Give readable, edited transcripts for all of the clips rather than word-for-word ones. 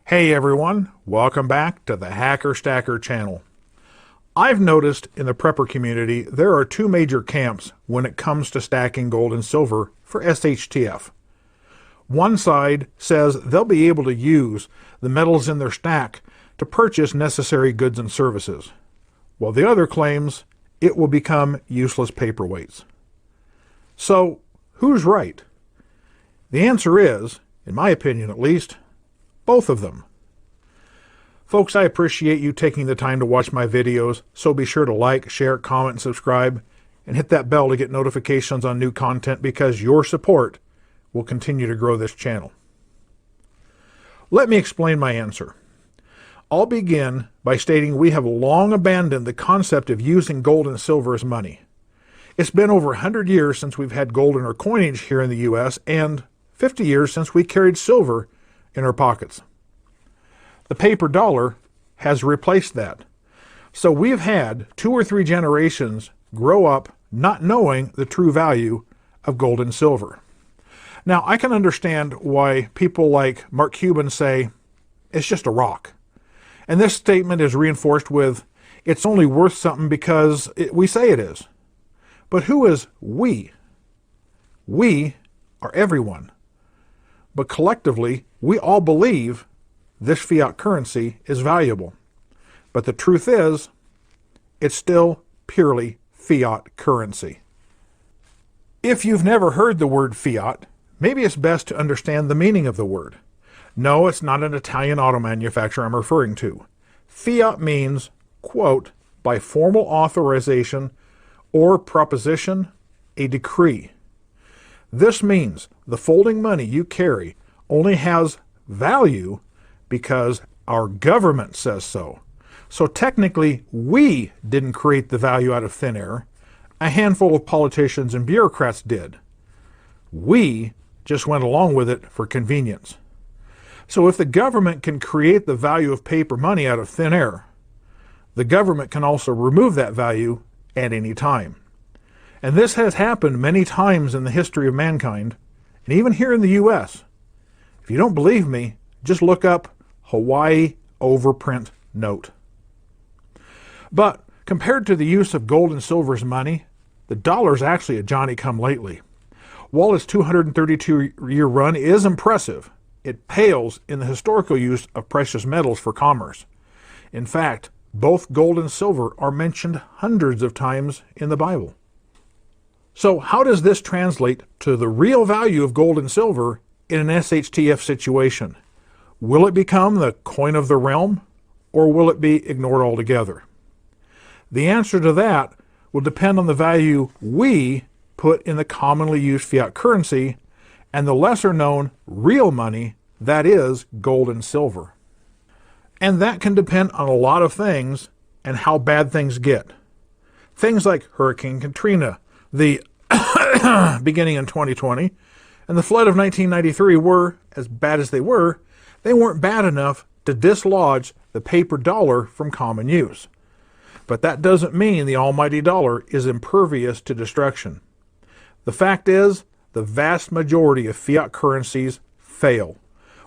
Hey everyone, welcome back to the Hacker Stacker channel. I've noticed in the prepper community there are two major camps when it comes to stacking gold and silver for SHTF. One side says they'll be able to use the metals in their stack to purchase necessary goods and services, while the other claims it will become useless paperweights. So, who's right? The answer is, in my opinion at least, both of them. Folks, I appreciate you taking the time to watch my videos, so be sure to like, share, comment, and subscribe, and hit that bell to get notifications on new content because your support will continue to grow this channel. Let me explain my answer. I'll begin by stating we have long abandoned the concept of using gold and silver as money. It's been over 100 years since we've had gold in our coinage here in the U.S. and 50 years since we carried silver in our pockets. The paper dollar has replaced that. So we've had 2 or 3 generations grow up not knowing the true value of gold and silver. Now, I can understand why people like Mark Cuban say, it's just a rock. And this statement is reinforced with, it's only worth something because we say it is. But who is we? We are everyone. But collectively, we all believe this fiat currency is valuable. But the truth is, it's still purely fiat currency. If you've never heard the word fiat, maybe it's best to understand the meaning of the word. No, it's not an Italian auto manufacturer I'm referring to. Fiat means, quote, by formal authorization or proposition, a decree. This means the folding money you carry only has value because our government says so. So technically, we didn't create the value out of thin air. A handful of politicians and bureaucrats did. We just went along with it for convenience. So if the government can create the value of paper money out of thin air, the government can also remove that value at any time. And this has happened many times in the history of mankind, and even here in the U.S. If you don't believe me, just look up Hawaii overprint note. But compared to the use of gold and silver as money, the dollar is actually a Johnny-come-lately. While its 232-year run is impressive, it pales in the historical use of precious metals for commerce. In fact, both gold and silver are mentioned hundreds of times in the Bible. So how does this translate to the real value of gold and silver in an SHTF situation? Will it become the coin of the realm, or will it be ignored altogether? The answer to that will depend on the value we put in the commonly used fiat currency and the lesser-known real money, that is, gold and silver. And that can depend on a lot of things and how bad things get. Things like Hurricane Katrina, the beginning in 2020, and the flood of 1993 were, as bad as they weren't bad enough to dislodge the paper dollar from common use. But that doesn't mean the almighty dollar is impervious to destruction. The fact is, the vast majority of fiat currencies fail.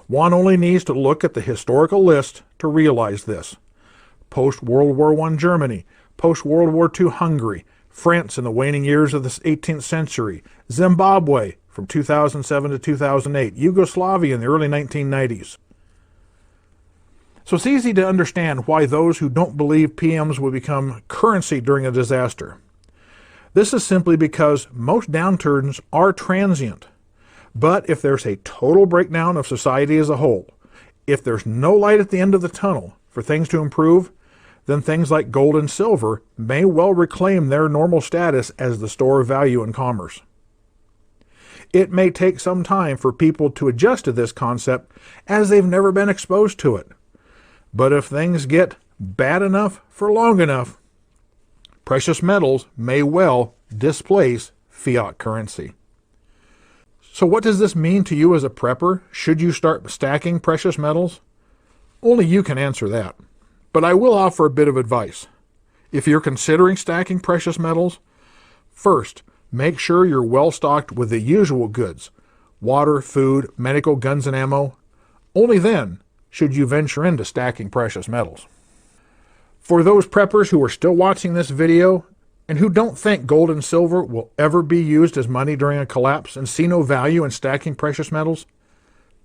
One only needs to look at the historical list to realize this. Post-World War I Germany, post-World War II Hungary, France in the waning years of the 18th century, Zimbabwe from 2007 to 2008, Yugoslavia in the early 1990s. So it's easy to understand why those who don't believe PMs will become currency during a disaster. This is simply because most downturns are transient. But if there's a total breakdown of society as a whole, if there's no light at the end of the tunnel for things to improve, then things like gold and silver may well reclaim their normal status as the store of value in commerce. It may take some time for people to adjust to this concept as they've never been exposed to it. But if things get bad enough for long enough, precious metals may well displace fiat currency. So what does this mean to you as a prepper? Should you start stacking precious metals? Only you can answer that. But I will offer a bit of advice. If you're considering stacking precious metals, first, make sure you're well stocked with the usual goods: water, food, medical, guns and ammo. Only then should you venture into stacking precious metals. For those preppers who are still watching this video and who don't think gold and silver will ever be used as money during a collapse and see no value in stacking precious metals,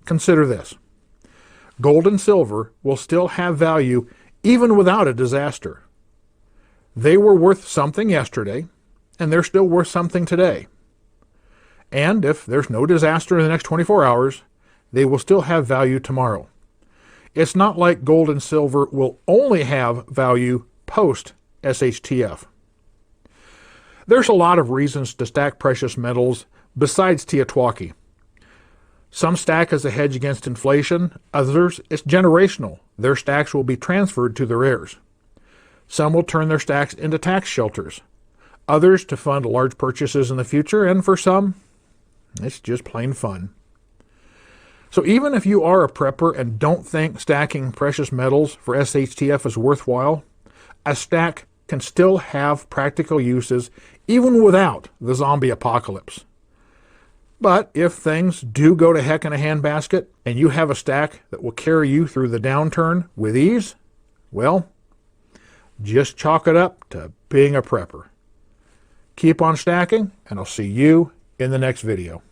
consider this. Gold and silver will still have value even without a disaster. They were worth something yesterday, and they're still worth something today. And if there's no disaster in the next 24 hours, they will still have value tomorrow. It's not like gold and silver will only have value post-SHTF. There's a lot of reasons to stack precious metals besides Teotihuacan. Some stack as a hedge against inflation, others it's generational. Their stacks will be transferred to their heirs. Some will turn their stacks into tax shelters, others to fund large purchases in the future, and for some, it's just plain fun. So even if you are a prepper and don't think stacking precious metals for SHTF is worthwhile, a stack can still have practical uses even without the zombie apocalypse. But if things do go to heck in a handbasket and you have a stack that will carry you through the downturn with ease, well, just chalk it up to being a prepper. Keep on stacking, and I'll see you in the next video.